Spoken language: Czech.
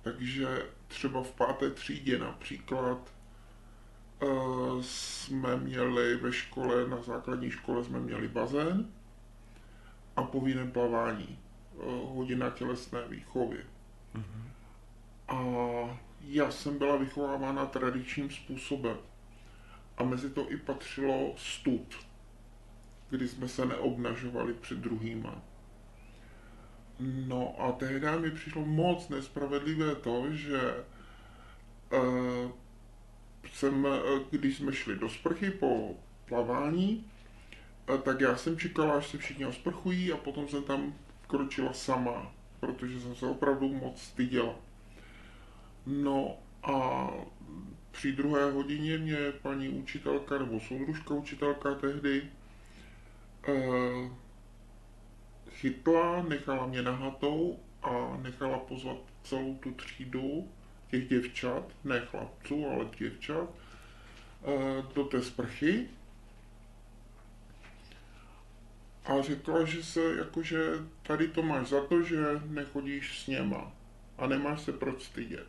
Takže třeba v páté třídě například jsme měli ve škole, na základní škole jsme měli bazén a povinném plavání, hodina tělesné výchovy. A já jsem byla vychovávána tradičním způsobem. A mezi to i patřilo stud, kdy jsme se neobnažovali před druhýma. No a tehdy mi přišlo moc nespravedlivé to, že když jsme šli do sprchy po plavání, tak já jsem čekala, až se všichni osprchují a potom jsem tam kročila sama, protože jsem se opravdu moc styděla. No a při druhé hodině mě paní učitelka, nebo soudružka učitelka tehdy, chytla, nechala mě nahatou a nechala pozvat celou tu třídu těch děvčat, ne chlapců, ale děvčat, do té sprchy a řekla, že tady to máš za to, že nechodíš s něma a nemáš se proč stydět.